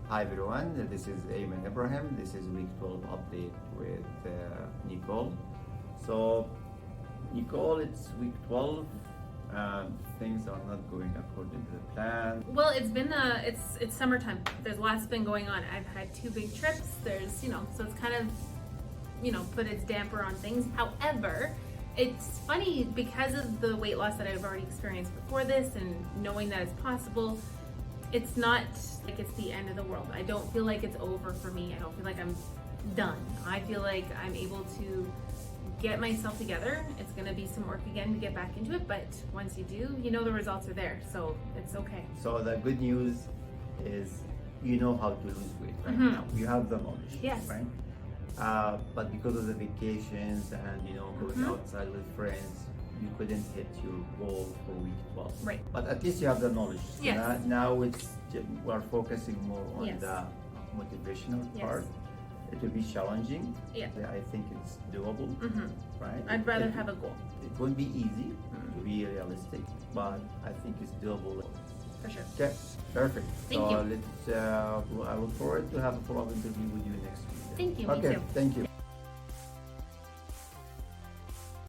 Hi everyone, this is Ayman Ibrahim. This is week 12 update with Nicole. So, Nicole, it's week 12. Things are not going according to the plan. Well, it's been it's summertime. There's lots been going on. I've had 2 big trips. There's so it's kind of put its damper on things. However, it's funny because of the weight loss that I've already experienced before this and knowing that it's possible. It's not like it's the end of the world. I don't feel like it's over for me. I don't feel like I'm done. I feel like I'm able to get myself together. It's going to be some work again to get back into it, but once you do, the results are there, so it's okay. So the good news is you know how to lose weight right Mhm. now. You have the knowledge, Yes. right? But because of the vacations and going Mhm. outside with friends, you couldn't hit your goal for week 12. Right. But at least you have the knowledge. So Yes. now we're focusing more on Yes. the motivational Yes. part. It will be challenging. Yeah. I think it's doable, Mhm. right? I'd rather It- have a goal, It won't be easy to be realistic, but I think it's doable. for sure. Okay, perfect. Thank so you. let's. I look forward to have a follow-up interview with you next week. Thank you. Me Okay, too. thank you.